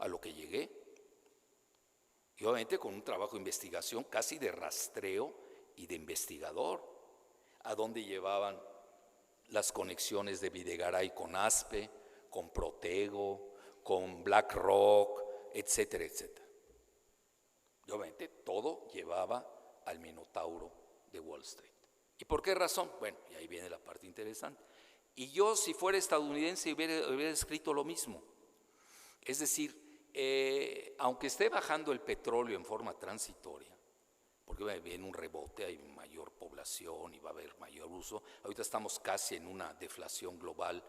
a lo que llegué. Y obviamente con un trabajo de investigación casi de rastreo y de investigador, a dónde llevaban las conexiones de Videgaray con ASPE, con Protego, con BlackRock, etcétera, etcétera. Y obviamente todo llevaba al Minotauro de Wall Street. ¿Y por qué razón? Bueno, y ahí viene la parte interesante. Y yo, si fuera estadounidense, hubiera escrito lo mismo. Es decir, aunque esté bajando el petróleo en forma transitoria, porque viene un rebote, hay mayor población y va a haber mayor uso. Ahorita estamos casi en una deflación global,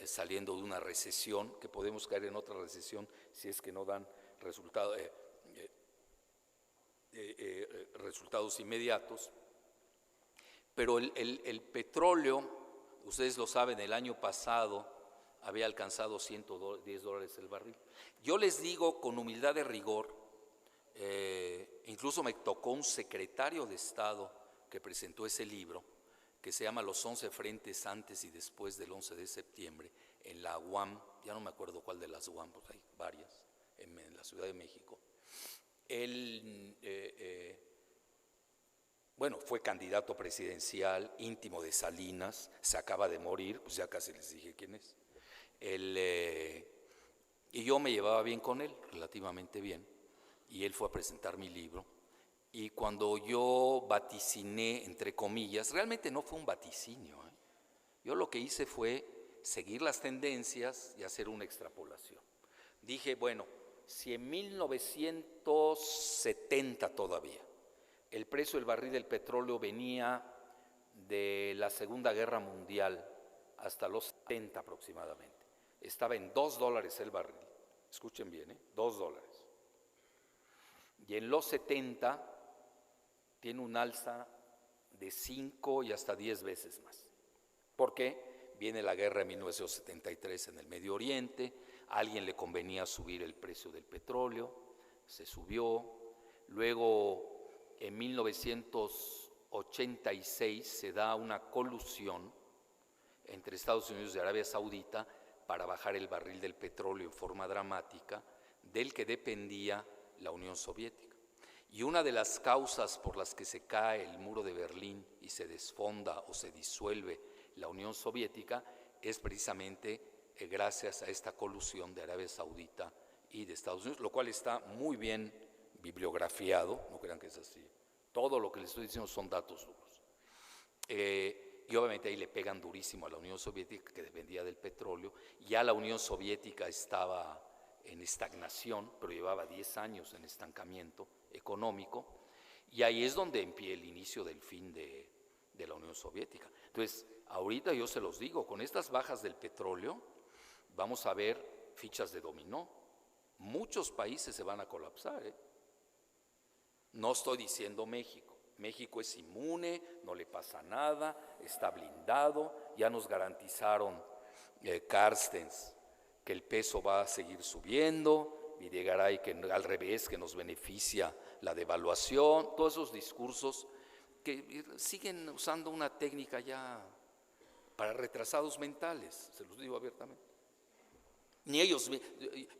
saliendo de una recesión, que podemos caer en otra recesión si es que no dan resultados inmediatos. Pero el petróleo, ustedes lo saben, el año pasado había alcanzado $110 el barril. Yo les digo con humildad de rigor, incluso me tocó un secretario de Estado que presentó ese libro, que se llama Los 11 frentes antes y después del 11 de septiembre, en la UAM, ya no me acuerdo cuál de las UAM, pues hay varias, en la Ciudad de México. Él, bueno, fue candidato presidencial, íntimo de Salinas, se acaba de morir, pues ya casi les dije quién es. Y yo me llevaba bien con él, relativamente bien, y él fue a presentar mi libro. Y cuando yo vaticiné, entre comillas, realmente no fue un vaticinio, yo lo que hice fue seguir las tendencias y hacer una extrapolación. Dije, bueno, si en 1970 todavía el precio del barril del petróleo venía de la Segunda Guerra Mundial hasta los 70 aproximadamente, estaba en $2 el barril, escuchen bien, $2. Y en los 70 tiene un alza de 5 y hasta 10 veces más. ¿Por qué? Viene la guerra de 1973 en el Medio Oriente, a alguien le convenía subir el precio del petróleo, se subió. Luego, en 1986 se da una colusión entre Estados Unidos y Arabia Saudita para bajar el barril del petróleo en forma dramática, del que dependía la Unión Soviética. Y una de las causas por las que se cae el muro de Berlín y se desfonda o se disuelve la Unión Soviética es precisamente gracias a esta colusión de Arabia Saudita y de Estados Unidos, lo cual está muy bien bibliografiado, no crean que es así. Todo lo que les estoy diciendo son datos duros. Y obviamente ahí le pegan durísimo a la Unión Soviética, que dependía del petróleo. Ya la Unión Soviética estaba en estagnación, pero llevaba 10 años en estancamiento económico, y ahí es donde empieza el inicio del fin de la Unión Soviética. Entonces, ahorita yo se los digo, con estas bajas del petróleo, vamos a ver fichas de dominó. Muchos países se van a colapsar, No estoy diciendo México. México es inmune, no le pasa nada, está blindado, ya nos garantizaron Carstens que el peso va a seguir subiendo, Videgaray que al revés, que nos beneficia la devaluación, todos esos discursos que siguen usando una técnica ya para retrasados mentales, se los digo abiertamente. Ni ellos,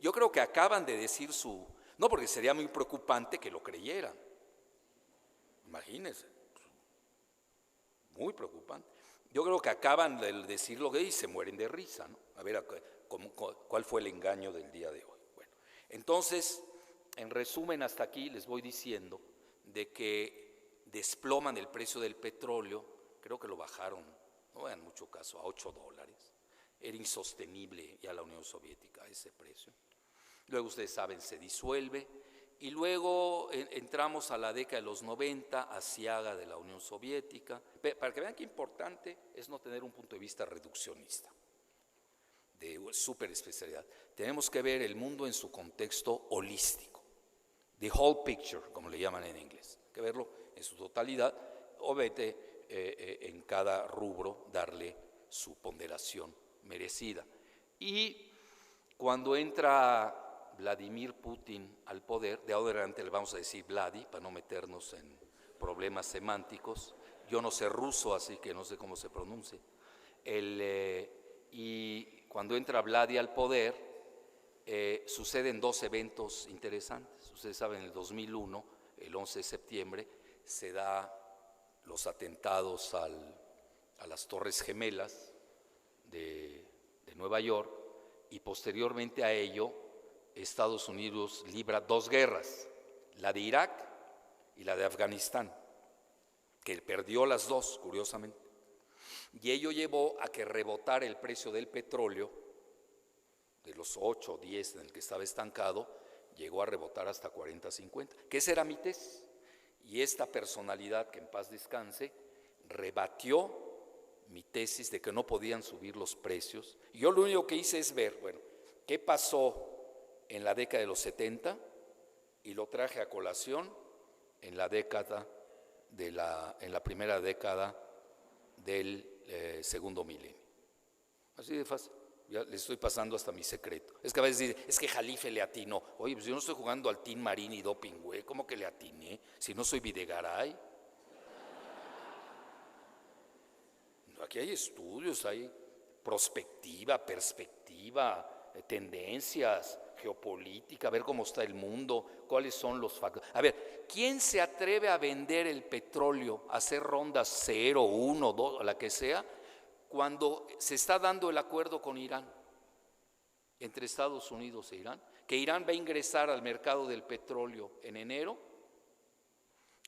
yo creo que acaban de decir no, porque sería muy preocupante que lo creyeran. Imagínense, muy preocupante. Yo creo que acaban de decir lo que y se mueren de risa, ¿no? A ver, ¿cuál fue el engaño del día de hoy? Bueno, entonces, en resumen, hasta aquí les voy diciendo de que desploman el precio del petróleo, creo que lo bajaron, no hagan mucho caso, a $8. Era insostenible ya la Unión Soviética a ese precio. Luego ustedes saben, se disuelve y luego entramos a la década de los 90, asiaga de la Unión Soviética. Para que vean qué importante es no tener un punto de vista reduccionista, de super especialidad. Tenemos que ver el mundo en su contexto holístico, the whole picture, como le llaman en inglés. Hay que verlo en su totalidad, obviamente en cada rubro darle su ponderación merecida. Y cuando entra Vladimir Putin al poder, de ahora en adelante le vamos a decir Vladi, para no meternos en problemas semánticos. Yo no sé ruso, así que no sé cómo se pronuncia. Y cuando entra Vladi al poder, suceden dos eventos interesantes. Ustedes saben, en el 2001, el 11 de septiembre, se da los atentados a las Torres Gemelas de Nueva York, y posteriormente a ello Estados Unidos libra dos guerras, la de Irak y la de Afganistán, que perdió las dos, curiosamente, y ello llevó a que rebotara el precio del petróleo de los 8 o 10 en el que estaba estancado, llegó a rebotar hasta 40, 50, que esa era mi tesis. Y esta personalidad, que en paz descanse, rebatió mi tesis de que no podían subir los precios. Y yo lo único que hice es ver, bueno, qué pasó en la década de los 70, y lo traje a colación en la primera década del segundo milenio. Así de fácil. Ya le estoy pasando hasta mi secreto. Es que a veces dicen, es que Jalife le atinó. Oye, pues yo no estoy jugando al Team Marín y Doping, güey. ¿Cómo que le atiné? Si no soy Videgaray. Aquí hay estudios, hay perspectiva, tendencias, geopolítica, a ver cómo está el mundo, cuáles son los factores. A ver, ¿quién se atreve a vender el petróleo, a hacer rondas 0, 1, 2, la que sea, cuando se está dando el acuerdo con Irán, entre Estados Unidos e Irán, que Irán va a ingresar al mercado del petróleo en enero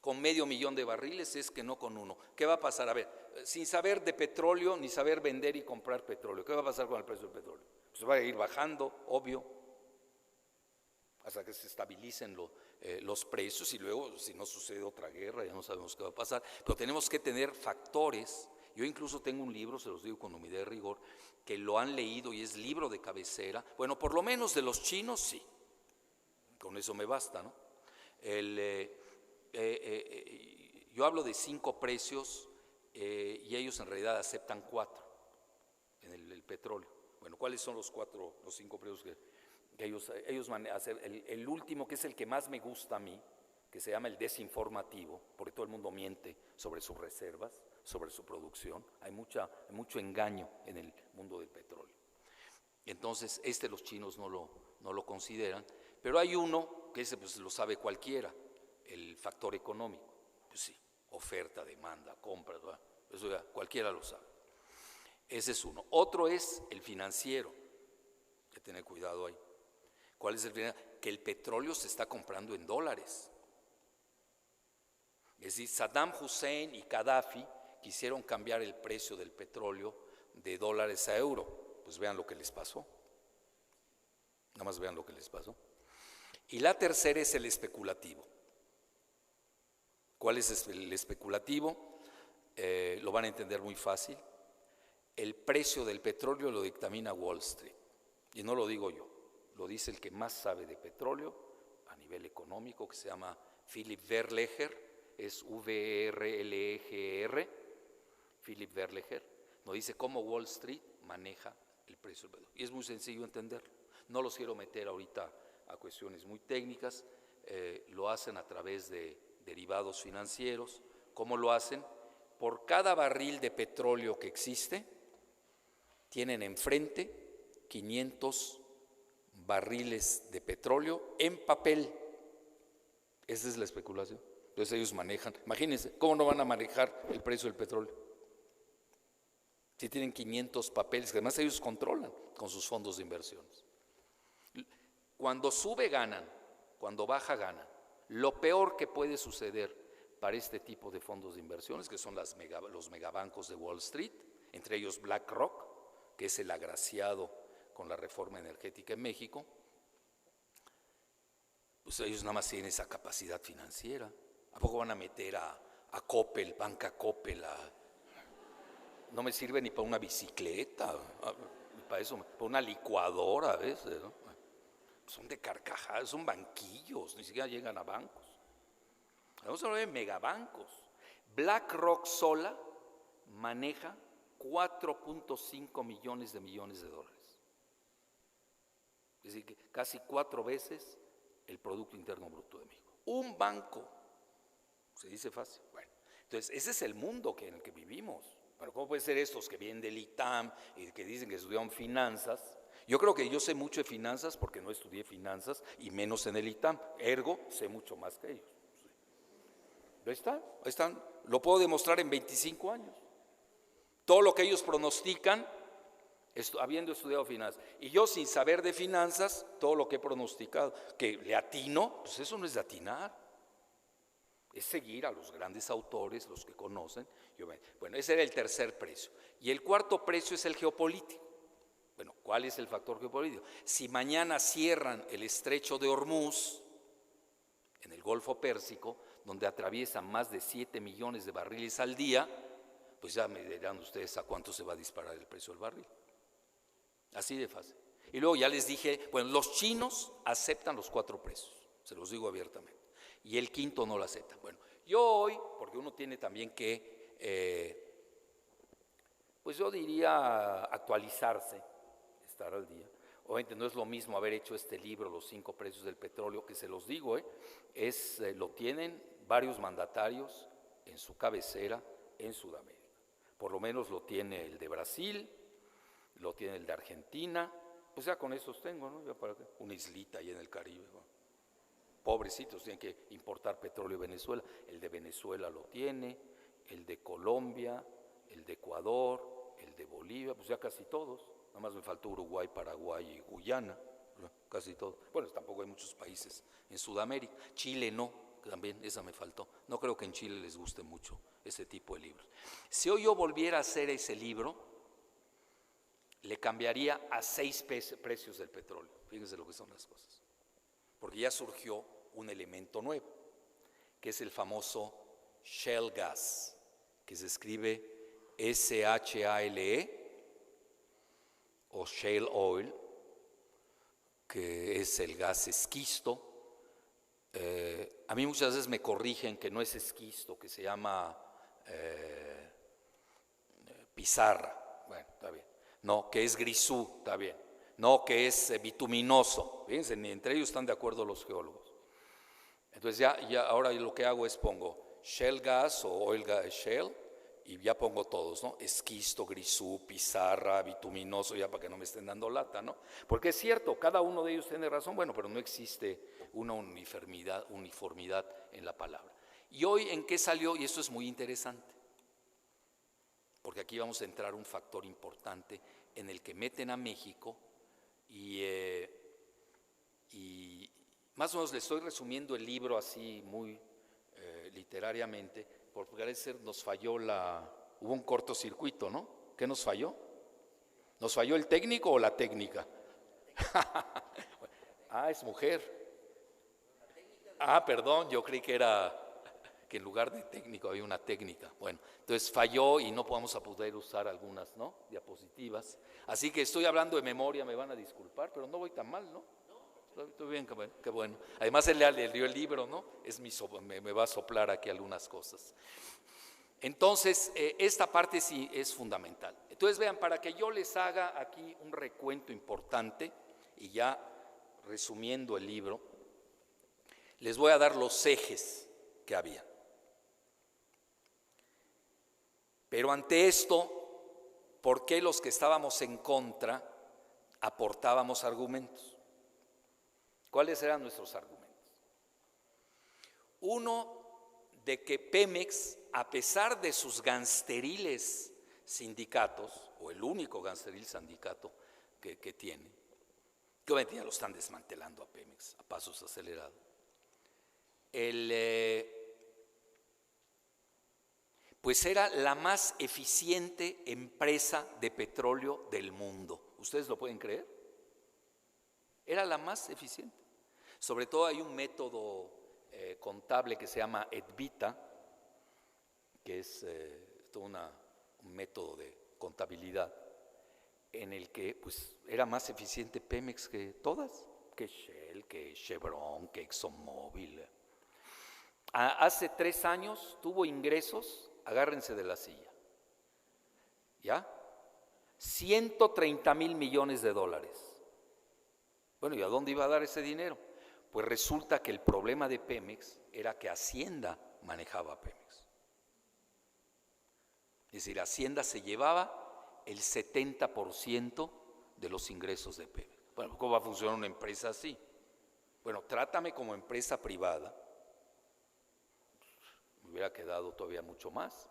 con 500,000 de barriles, es que no con uno? ¿Qué va a pasar? A ver, sin saber de petróleo ni saber vender y comprar petróleo, ¿qué va a pasar con el precio del petróleo? Pues va a ir bajando, obvio, hasta que se estabilicen los precios, y luego, si no sucede otra guerra, ya no sabemos qué va a pasar. Pero tenemos que tener factores. Yo incluso tengo un libro, se los digo con humildad y rigor, que lo han leído y es libro de cabecera. Bueno, por lo menos de los chinos, sí. Con eso me basta, ¿no? Yo hablo de 5 precios y ellos en realidad aceptan 4 en el petróleo. Bueno, ¿cuáles son los 5 precios que ellos manejan? El último, que es el que más me gusta a mí, que se llama el desinformativo, porque todo el mundo miente sobre sus reservas, sobre su producción. Hay mucho engaño en el mundo del petróleo. Entonces, los chinos no lo consideran, pero hay uno que ese pues lo sabe cualquiera, el factor económico. Pues sí, oferta, demanda, compra, eso ya cualquiera lo sabe. Ese es uno. Otro es el financiero. Hay que tener cuidado ahí. ¿Cuál es el financiero? Que el petróleo se está comprando en dólares. Es decir, Saddam Hussein y Gaddafi quisieron cambiar el precio del petróleo de dólares a euro. Pues vean lo que les pasó. Nada más vean lo que les pasó. Y la tercera es el especulativo. ¿Cuál es el especulativo? Lo van a entender muy fácil. El precio del petróleo lo dictamina Wall Street. Y no lo digo yo, lo dice el que más sabe de petróleo a nivel económico, que se llama Philip Verleger. Es V-E-R-L-E-G-R, Philip Verleger, nos dice cómo Wall Street maneja el precio del petróleo. Y es muy sencillo entenderlo. No los quiero meter ahorita a cuestiones muy técnicas. Lo hacen a través de derivados financieros. ¿Cómo lo hacen? Por cada barril de petróleo que existe, tienen enfrente 500 barriles de petróleo en papel. Esa es la especulación. Entonces ellos manejan, imagínense, ¿cómo no van a manejar el precio del petróleo? Si tienen 500 papeles, que además ellos controlan con sus fondos de inversiones. Cuando sube ganan, cuando baja ganan. Lo peor que puede suceder para este tipo de fondos de inversiones, que son los megabancos de Wall Street, entre ellos BlackRock, que es el agraciado con la reforma energética en México, pues ellos nada más tienen esa capacidad financiera. ¿A poco van a meter a Coppel, Banca Coppel? No me sirve ni para una bicicleta, ni para eso, para una licuadora a veces, ¿no? Son de carcajadas, son banquillos, ni siquiera llegan a bancos. Vamos a hablar de megabancos. BlackRock sola maneja 4.5 millones de dólares. Es decir, que casi 4 veces el Producto Interno Bruto de México. Un banco. Se dice fácil. Bueno, entonces ese es el mundo en el que vivimos. Bueno, ¿cómo puede ser estos que vienen del ITAM y que dicen que estudiaron finanzas Yo creo que yo sé mucho de finanzas porque no estudié finanzas y menos en el ITAM, ergo sé mucho más que ellos. Ahí están, lo puedo demostrar en 25 años. Todo lo que ellos pronostican, habiendo estudiado finanzas, y yo sin saber de finanzas, todo lo que he pronosticado, que le atino, pues eso no es de atinar, es seguir a los grandes autores, los que conocen. Bueno, ese era el tercer precio. Y el cuarto precio es el geopolítico. Bueno, ¿cuál es el factor geopolítico? Si mañana cierran el estrecho de Hormuz, en el Golfo Pérsico, donde atraviesan más de 7 millones de barriles al día, pues ya me dirán ustedes a cuánto se va a disparar el precio del barril. Así de fácil. Y luego ya les dije, bueno, los chinos aceptan los 4 precios, se los digo abiertamente, y el quinto no lo aceptan. Bueno, yo hoy, porque uno tiene también que, pues yo diría actualizarse, estar al día. Obviamente no es lo mismo haber hecho este libro, Los 5 precios del petróleo, que se los digo, lo tienen varios mandatarios en su cabecera en Sudamérica. Por lo menos lo tiene el de Brasil, lo tiene el de Argentina, pues ya con esos tengo, ¿no? Ya para una islita ahí en el Caribe, ¿no? Pobrecitos, tienen que importar petróleo de Venezuela. El de Venezuela lo tiene, el de Colombia, el de Ecuador, el de Bolivia, pues ya casi todos. Nada más me faltó Uruguay, Paraguay y Guyana, casi todo. Bueno, tampoco hay muchos países en Sudamérica. Chile no, también esa me faltó. No creo que en Chile les guste mucho ese tipo de libros. Si hoy yo volviera a hacer ese libro, le cambiaría a 6 precios del petróleo. Fíjense lo que son las cosas. Porque ya surgió un elemento nuevo, que es el famoso shale gas, que se escribe S-H-A-L-E, o shale oil, que es el gas esquisto. A mí muchas veces me corrigen que no es esquisto, que se llama pizarra. Bueno, está bien. No, que es grisú, está bien. No, que es bituminoso. Fíjense, ni entre ellos están de acuerdo los geólogos. Entonces ya ahora lo que hago es pongo shale gas o oil gas shale y ya pongo todos, ¿no? Esquisto, grisú, pizarra, bituminoso, ya para que no me estén dando lata, ¿no? Porque es cierto, cada uno de ellos tiene razón, bueno, pero no existe una uniformidad en la palabra. Y hoy, ¿en qué salió? Y esto es muy interesante, porque aquí vamos a entrar un factor importante en el que meten a México y más o menos le estoy resumiendo el libro así muy literariamente, porque parece nos falló hubo un cortocircuito, ¿no? ¿Qué nos falló? ¿Nos falló el técnico o la técnica? Es mujer. Perdón, yo creí que que en lugar de técnico había una técnica. Bueno, entonces falló y no vamos a poder usar algunas, ¿no?, diapositivas. Así que estoy hablando de memoria, me van a disculpar, pero no voy tan mal, ¿no? Estoy bien, qué bueno. Además él le dio el libro, ¿no? Me va a soplar aquí algunas cosas. Entonces, esta parte sí es fundamental. Entonces, vean, para que yo les haga aquí un recuento importante y ya resumiendo el libro, les voy a dar los ejes que había. Pero ante esto, ¿por qué los que estábamos en contra aportábamos argumentos? ¿Cuáles eran nuestros argumentos? Uno, de que Pemex, a pesar de sus gangsteriles sindicatos, o el único gangsteril sindicato que tiene, que obviamente ya lo están desmantelando a Pemex a pasos acelerados, pues era la más eficiente empresa de petróleo del mundo. ¿Ustedes lo pueden creer? Era la más eficiente. Sobre todo hay un método contable que se llama EDVITA, que es todo un método de contabilidad en el que pues era más eficiente Pemex que todas, que Shell, que Chevron, que ExxonMobil. Hace 3 años tuvo ingresos, agárrense de la silla, ¿ya? 130,000 millones de dólares. Bueno, ¿y a dónde iba a dar ese dinero? Pues resulta que el problema de Pemex era que Hacienda manejaba Pemex. Es decir, Hacienda se llevaba el 70% de los ingresos de Pemex. Bueno, ¿cómo va a funcionar una empresa así? Bueno, trátame como empresa privada. Me hubiera quedado todavía mucho más.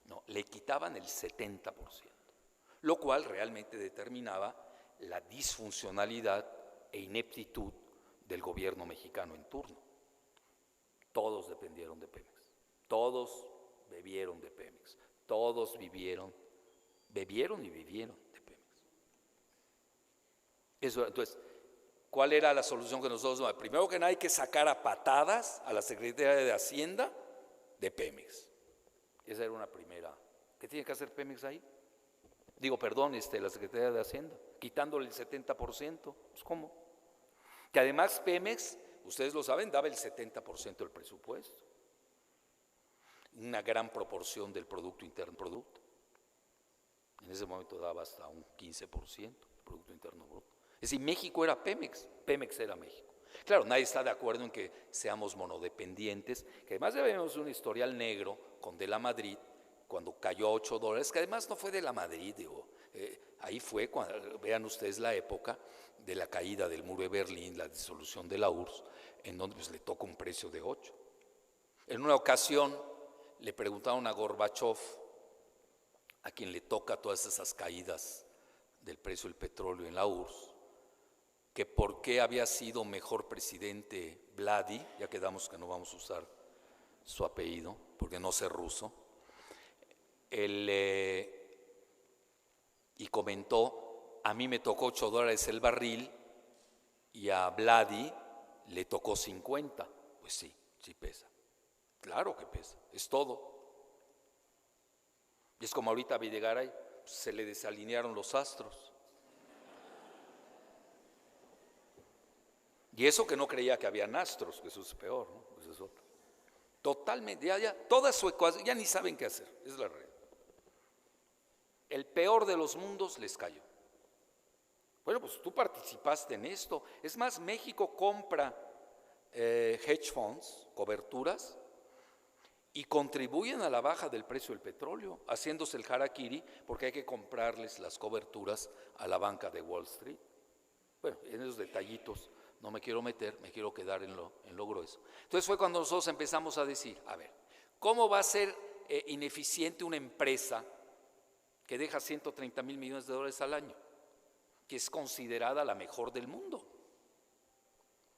No, le quitaban el 70%, lo cual realmente determinaba la disfuncionalidad e ineptitud del gobierno mexicano en turno. Todos dependieron de Pemex, todos bebieron de Pemex, todos bebieron y vivieron de Pemex. Eso, entonces, ¿cuál era la solución que nosotros? Primero que nada hay que sacar a patadas a la Secretaría de Hacienda de Pemex. Esa era una primera. ¿Qué tiene que hacer Pemex ahí? Digo, perdón, la Secretaría de Hacienda, quitándole el 70%. Pues, ¿cómo? Que además Pemex, ustedes lo saben, daba el 70% del presupuesto. Una gran proporción del Producto Interno Bruto. En ese momento daba hasta un 15% del Producto Interno Bruto. Es decir, México era Pemex, Pemex era México. Claro, nadie está de acuerdo en que seamos monodependientes, que además debemos un historial negro con De la Madrid, cuando cayó a $8, que además no fue De la Madrid, digo, ahí fue, cuando, vean ustedes la época de la caída del muro de Berlín, la disolución de la URSS, en donde pues, le toca un precio de 8. En una ocasión le preguntaron a Gorbachov, a quien le toca todas esas caídas del precio del petróleo en la URSS, que por qué había sido mejor presidente Vladi, ya quedamos que no vamos a usar su apellido, porque no sé ruso, y comentó, a mí me tocó $8 el barril y a Vladi le tocó 50. Pues sí, sí pesa, claro que pesa, es todo. Y es como ahorita a Videgaray, se le desalinearon los astros. Y eso que no creía que habían astros, que eso es peor, ¿no? Pues es otro. Totalmente, ya, toda su ecuación, ya ni saben qué hacer, es la realidad. El peor de los mundos les cayó. Bueno, pues tú participaste en esto. Es más, México compra hedge funds, coberturas, y contribuyen a la baja del precio del petróleo, haciéndose el harakiri, porque hay que comprarles las coberturas a la banca de Wall Street. Bueno, en esos detallitos no me quiero meter, me quiero quedar en lo grueso. Entonces fue cuando nosotros empezamos a decir, a ver, ¿cómo va a ser ineficiente una empresa que deja 130,000 millones de dólares al año, que es considerada la mejor del mundo?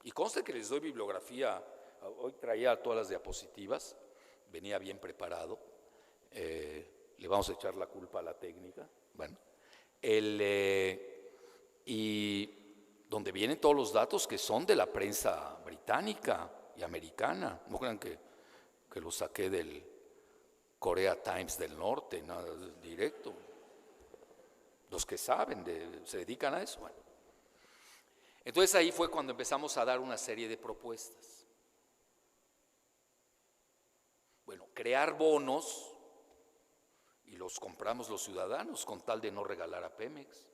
Y conste que les doy bibliografía, hoy traía todas las diapositivas, venía bien preparado, le vamos a echar la culpa a la técnica, bueno, y donde vienen todos los datos que son de la prensa británica y americana, no crean que lo saqué del Korea Times del Norte, nada, directo. Los que saben, se dedican a eso. Bueno. Entonces ahí fue cuando empezamos a dar una serie de propuestas. Bueno, crear bonos y los compramos los ciudadanos con tal de no regalar a Pemex,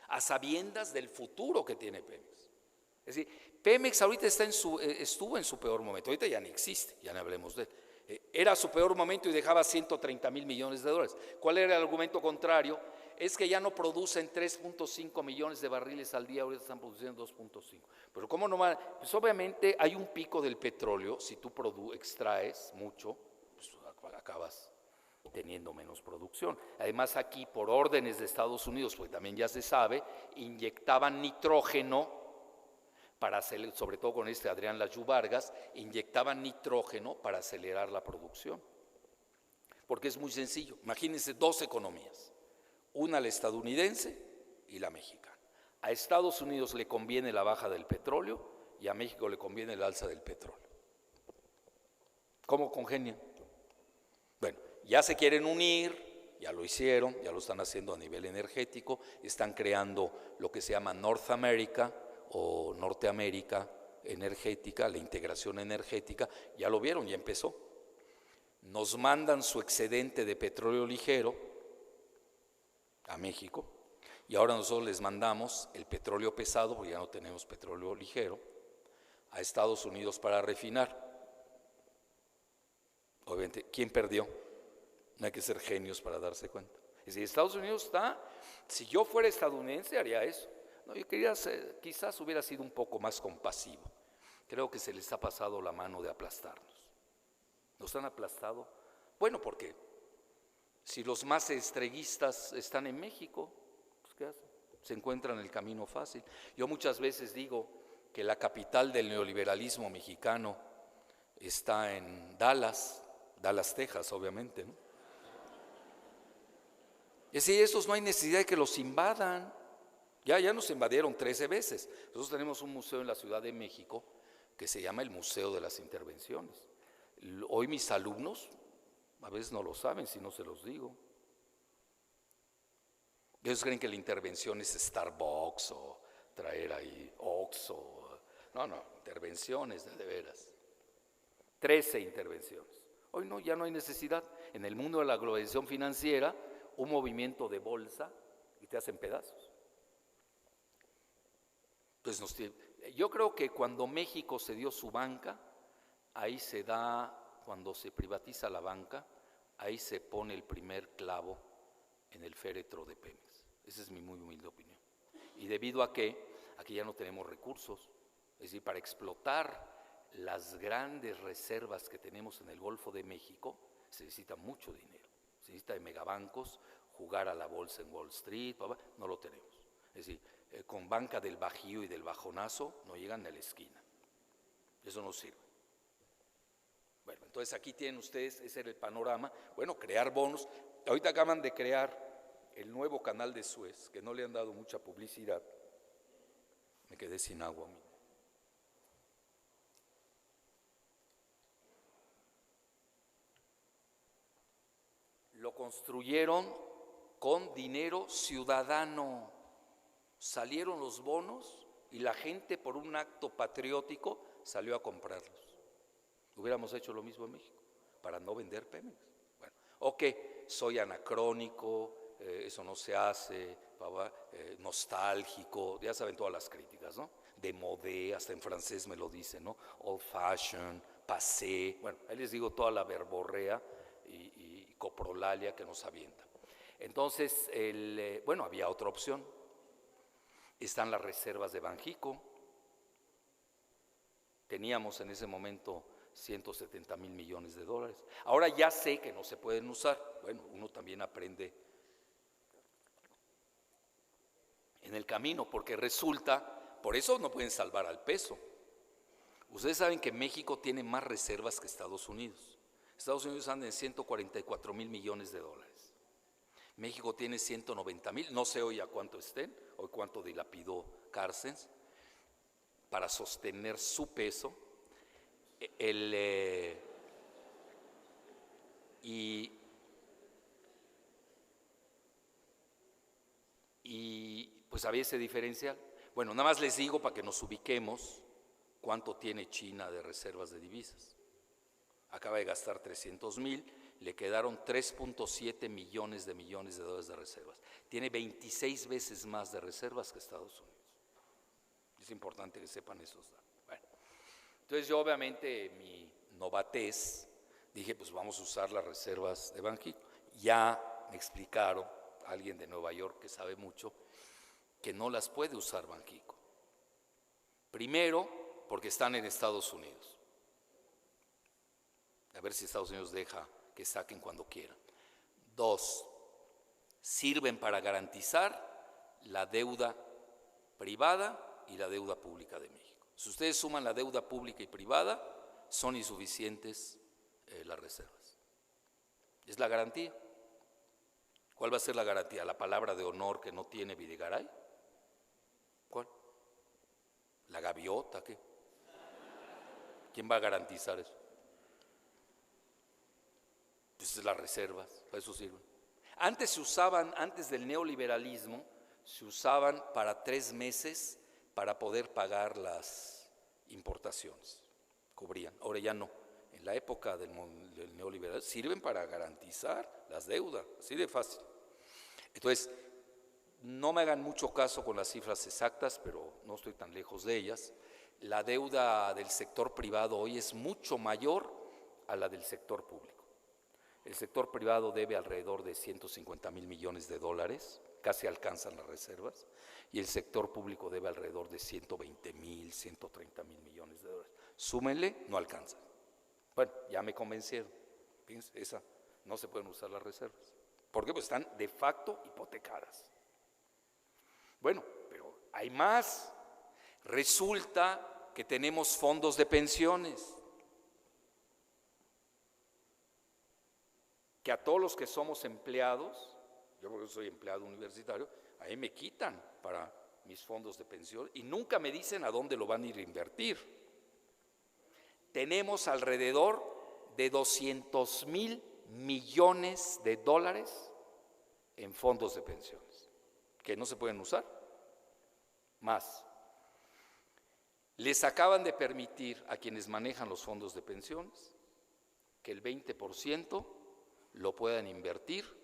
a sabiendas del futuro que tiene Pemex. Es decir, Pemex ahorita estuvo en su peor momento, ahorita ya ni existe, ya no hablemos de él. Era su peor momento y dejaba 130,000 millones de dólares. ¿Cuál era el argumento contrario? Es que ya no producen 3.5 millones de barriles al día, ahorita están produciendo 2.5. Pero ¿cómo no van? Pues obviamente hay un pico del petróleo, si tú extraes mucho, pues acabas teniendo menos producción. Además aquí, por órdenes de Estados Unidos, pues también ya se sabe, inyectaban nitrógeno, sobre todo con Adrián Layú Vargas, inyectaban nitrógeno para acelerar la producción. Porque es muy sencillo, imagínense dos economías, una la estadounidense y la mexicana. A Estados Unidos le conviene la baja del petróleo y a México le conviene el alza del petróleo. ¿Cómo congenian? Bueno, ya se quieren unir, ya lo hicieron, ya lo están haciendo a nivel energético, están creando lo que se llama North America o Norteamérica energética, la integración energética, ya lo vieron, ya empezó. Nos mandan su excedente de petróleo ligero a México y ahora nosotros les mandamos el petróleo pesado, porque ya no tenemos petróleo ligero, a Estados Unidos para refinar. Obviamente, ¿quién perdió? No hay que ser genios para darse cuenta. Es decir, Estados Unidos está Si yo fuera estadounidense haría eso. No, yo quería quizás hubiera sido un poco más compasivo. Creo que se les ha pasado la mano de aplastarnos. ¿Nos han aplastado? Bueno, ¿por qué? Si los más extreguistas están en México, pues ¿qué hacen? Se encuentran el camino fácil. Yo muchas veces digo que la capital del neoliberalismo mexicano está en Dallas, Texas, obviamente, ¿no? Es decir, estos no hay necesidad de que los invadan. Ya nos invadieron 13 veces. Nosotros tenemos un museo en la Ciudad de México que se llama el Museo de las Intervenciones. Hoy mis alumnos a veces no lo saben si no se los digo. Ellos creen que la intervención es Starbucks o traer ahí Oxxo. No, intervenciones de veras. 13 intervenciones. Hoy no, ya no hay necesidad. En el mundo de la globalización financiera, un movimiento de bolsa y te hacen pedazos. Entonces, yo creo que cuando México se dio su banca, ahí se da, cuando se privatiza la banca, ahí se pone el primer clavo en el féretro de Pemex. Esa es mi muy humilde opinión. Y debido a que aquí ya no tenemos recursos, es decir, para explotar las grandes reservas que tenemos en el Golfo de México, se necesita mucho dinero. Se necesita de megabancos, jugar a la bolsa en Wall Street, no lo tenemos. Es decir, con banca del Bajío y del Bajonazo no llegan ni a la esquina. Eso no sirve. Bueno, entonces aquí tienen ustedes, ese era el panorama. Bueno, crear bonos. Ahorita acaban de crear el nuevo canal de Suez, que no le han dado mucha publicidad. Me quedé sin agua. Lo construyeron con dinero ciudadano. Salieron los bonos y la gente por un acto patriótico salió a comprarlos. Hubiéramos hecho lo mismo en México para no vender Pemex. Bueno, ok, soy anacrónico, eso no se hace, nostálgico, ya saben todas las críticas, ¿no? De modé, hasta en francés me lo dicen, ¿no? Old fashion, passé, bueno, ahí les digo toda la verborrea y coprolalia que nos avienta. Entonces, bueno, había otra opción. Están las reservas de Banjico. Teníamos en ese momento 170,000 millones de dólares. Ahora ya sé que no se pueden usar. Bueno, uno también aprende en el camino, porque resulta, por eso no pueden salvar al peso. Ustedes saben que México tiene más reservas que Estados Unidos. Estados Unidos anda en 144,000 millones de dólares. México tiene 190,000, no sé hoy a cuánto estén, hoy cuánto dilapidó Carstens para sostener su peso. Y pues había ese diferencial. Bueno, nada más les digo para que nos ubiquemos cuánto tiene China de reservas de divisas. Acaba de gastar 300,000, le quedaron 3.7 millones de dólares de reservas. Tiene 26 veces más de reservas que Estados Unidos. Es importante que sepan esos datos. Bueno, entonces yo obviamente mi novatez dije, pues vamos a usar las reservas de Banjico. Ya me explicaron, alguien de Nueva York que sabe mucho, que no las puede usar Banjico. Primero, porque están en Estados Unidos. A ver si Estados Unidos deja que saquen cuando quieran. 2, sirven para garantizar la deuda privada y la deuda pública de México. Si ustedes suman la deuda pública y privada, son insuficientes las reservas. Es la garantía. ¿Cuál va a ser la garantía? ¿La palabra de honor que no tiene Videgaray? ¿Cuál? ¿La gaviota? ¿Qué? ¿Quién va a garantizar eso? Pues las reservas, para eso sirven. Antes se usaban, antes del neoliberalismo, se usaban para 3 meses para poder pagar las importaciones. Cubrían, ahora ya no. En la época del neoliberalismo sirven para garantizar las deudas, así de fácil. Entonces, no me hagan mucho caso con las cifras exactas, pero no estoy tan lejos de ellas. La deuda del sector privado hoy es mucho mayor a la del sector público. El sector privado debe alrededor de 150,000 millones de dólares casi alcanzan las reservas, y el sector público debe alrededor de 120,000, 130,000 millones de dólares. Súmenle, no alcanzan. Bueno, ya me convencieron. Fíjense, esa no se pueden usar las reservas. ¿Por qué? Pues están de facto hipotecadas. Bueno, pero hay más. Resulta que tenemos fondos de pensiones, que a todos los que somos empleados, yo porque soy empleado universitario, ahí me quitan para mis fondos de pensión y nunca me dicen a dónde lo van a ir a invertir. Tenemos alrededor de 200,000 millones de dólares en fondos de pensiones que no se pueden usar. Más. Les acaban de permitir a quienes manejan los fondos de pensiones que el 20% lo puedan invertir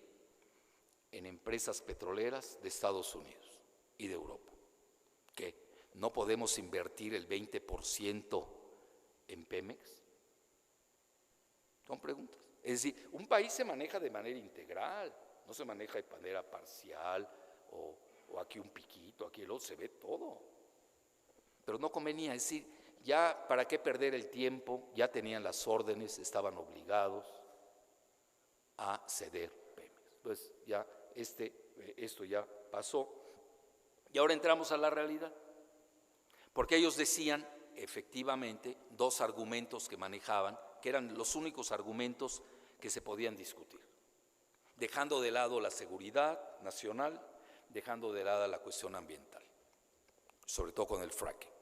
en empresas petroleras de Estados Unidos y de Europa. ¿Qué? ¿No podemos invertir el 20% en Pemex? Son preguntas. Es decir, un país se maneja de manera integral, no se maneja de manera parcial o aquí un piquito, aquí el otro, se ve todo. Pero no convenía, es decir, ya para qué perder el tiempo, ya tenían las órdenes, estaban obligados a ceder Pemex. Entonces ya esto ya pasó y ahora entramos a la realidad, porque ellos decían efectivamente dos argumentos que manejaban, que eran los únicos argumentos que se podían discutir, dejando de lado la seguridad nacional, dejando de lado la cuestión ambiental, sobre todo con el fracking.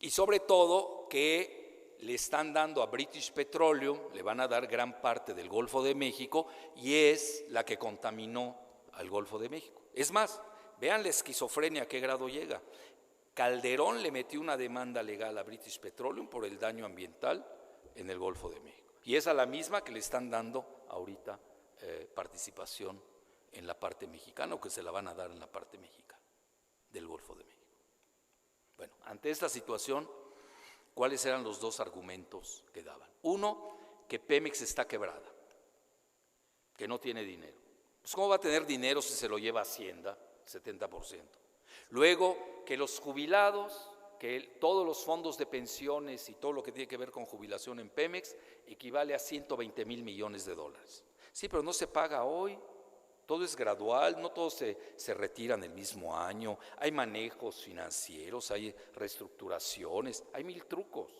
Y sobre todo que le están dando a British Petroleum, le van a dar gran parte del Golfo de México y es la que contaminó al Golfo de México. Es más, vean la esquizofrenia a qué grado llega. Calderón le metió una demanda legal a British Petroleum por el daño ambiental en el Golfo de México. Y es a la misma que le están dando ahorita participación en la parte mexicana, o que se la van a dar en la parte mexicana del Golfo de México. Bueno, ante esta situación, ¿cuáles eran los dos argumentos que daban? Uno, que Pemex está quebrada, que no tiene dinero. Pues ¿cómo va a tener dinero si se lo lleva Hacienda, 70%? Luego, que los jubilados, que todos los fondos de pensiones y todo lo que tiene que ver con jubilación en Pemex equivale a 120,000 millones de dólares. Sí, pero no se paga hoy. Todo es gradual, no todos se retiran el mismo año, hay manejos financieros, hay reestructuraciones, hay mil trucos.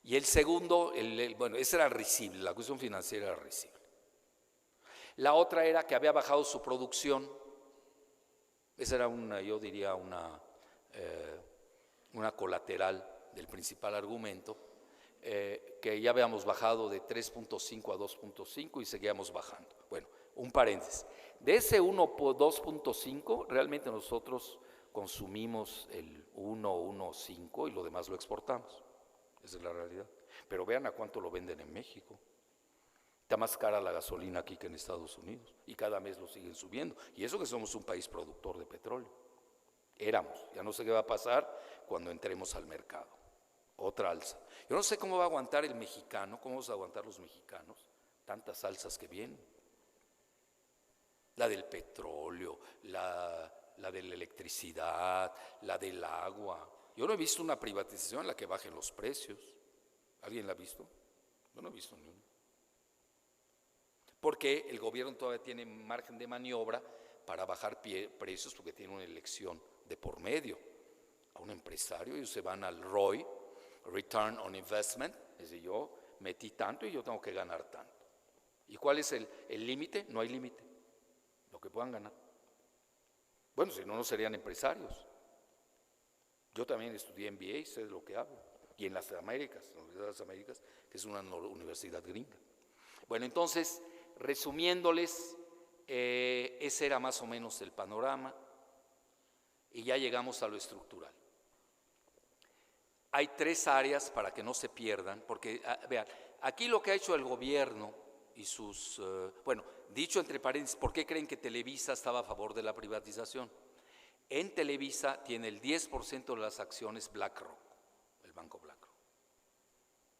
Y el segundo, bueno, ese era risible, la cuestión financiera era risible. La otra era que había bajado su producción, esa era yo diría una colateral del principal argumento, que ya habíamos bajado de 3.5 a 2.5 y seguíamos bajando. Bueno, un paréntesis, de ese 2.5 realmente nosotros consumimos el 1.5 y lo demás lo exportamos, esa es la realidad. Pero vean a cuánto lo venden en México. Está más cara la gasolina aquí que en Estados Unidos y cada mes lo siguen subiendo. Y eso que somos un país productor de petróleo. Éramos, ya no sé qué va a pasar cuando entremos al mercado. Otra alza. Yo no sé cómo va a aguantar el mexicano, cómo vamos a aguantar los mexicanos tantas alzas que vienen. La del petróleo, la de la electricidad, la del agua. Yo no he visto una privatización en la que bajen los precios. ¿Alguien la ha visto? Yo no he visto ni una. Porque el gobierno todavía tiene margen de maniobra para bajar precios, porque tiene una elección de por medio. A un empresario, ellos se van al ROI, Return on Investment, es decir, yo metí tanto y yo tengo que ganar tanto. ¿Y cuál es el límite? No hay límite, lo que puedan ganar. Bueno, si no, no serían empresarios. Yo también estudié MBA, sé de lo que hablo, y en las Américas, la Universidad de las Américas, que es una universidad gringa. Bueno, entonces, resumiéndoles, ese era más o menos el panorama, y ya llegamos a lo estructural. Hay tres áreas para que no se pierdan, porque, vean, aquí lo que ha hecho el gobierno y sus, bueno, dicho entre paréntesis, ¿por qué creen que Televisa estaba a favor de la privatización? En Televisa tiene el 10% de las acciones BlackRock, el banco BlackRock.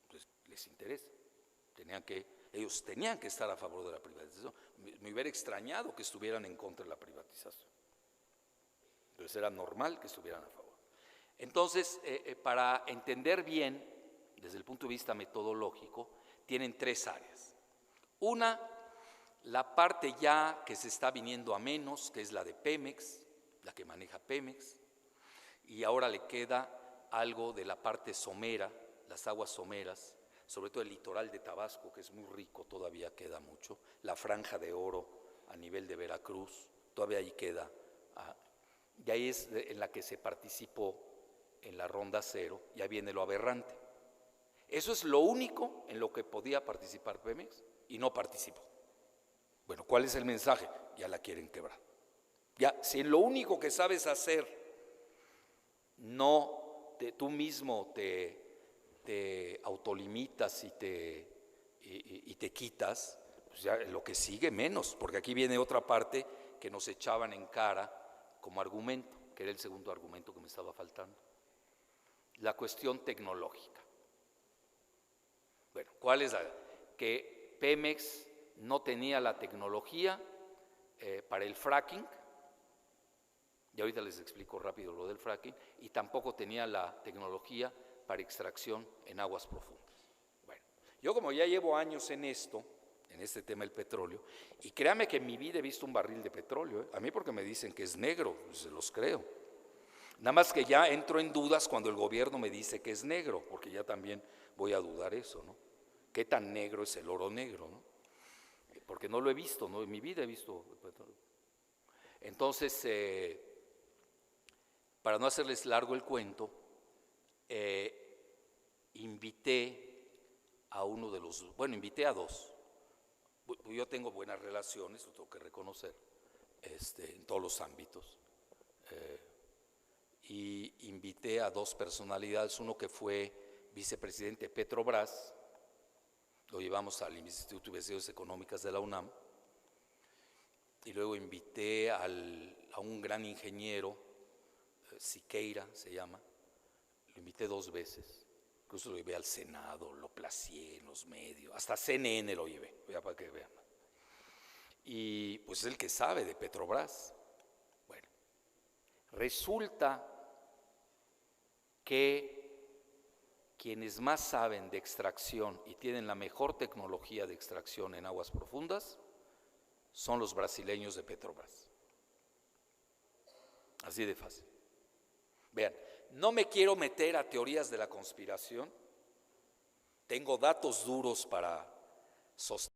Entonces, les interesa, tenían que, Ellos tenían que estar a favor de la privatización. Me hubiera extrañado que estuvieran en contra de la privatización. Entonces era normal que estuvieran a favor. Entonces, para entender bien, desde el punto de vista metodológico, tienen tres áreas. Una, la parte ya que se está viniendo a menos, que es la de Pemex, la que maneja Pemex, y ahora le queda algo de la parte somera, las aguas someras, sobre todo el litoral de Tabasco, que es muy rico, todavía queda mucho, la franja de oro a nivel de Veracruz, todavía ahí queda, y ahí es en la que se participó en la ronda cero, ya viene lo aberrante. Eso es lo único en lo que podía participar Pemex y no participó. Bueno, ¿cuál es el mensaje? Ya la quieren quebrar. Ya, si en lo único que sabes hacer tú mismo te autolimitas y te quitas, pues ya lo que sigue menos, porque aquí viene otra parte que nos echaban en cara como argumento, que era el segundo argumento que me estaba faltando. La cuestión tecnológica. Bueno, ¿cuál es que Pemex no tenía la tecnología para el fracking, y ahorita les explico rápido lo del fracking, y tampoco tenía la tecnología para extracción en aguas profundas. Bueno, yo como ya llevo años en esto, en este tema del petróleo, y créame que en mi vida he visto un barril de petróleo, a mí porque me dicen que es negro, pues se los creo. Nada más que ya entro en dudas cuando el gobierno me dice que es negro, porque ya también voy a dudar eso, ¿no? ¿Qué tan negro es el oro negro, no? Porque no lo he visto, ¿no? En mi vida he visto petróleo. Entonces, para no hacerles largo el cuento, invité a dos. Yo tengo buenas relaciones, lo tengo que reconocer, en todos los ámbitos. Y invité a dos personalidades, uno que fue vicepresidente de Petrobras, lo llevamos al Instituto de Investigaciones Económicas de la UNAM, y luego invité a un gran ingeniero, Siqueira se llama, lo invité 2 veces, incluso lo llevé al Senado, lo placié en los medios, hasta CNN lo llevé, ya para que vean. Y pues es el que sabe de Petrobras. Bueno, resulta que quienes más saben de extracción y tienen la mejor tecnología de extracción en aguas profundas son los brasileños de Petrobras. Así de fácil. Vean, no me quiero meter a teorías de la conspiración, tengo datos duros para sostener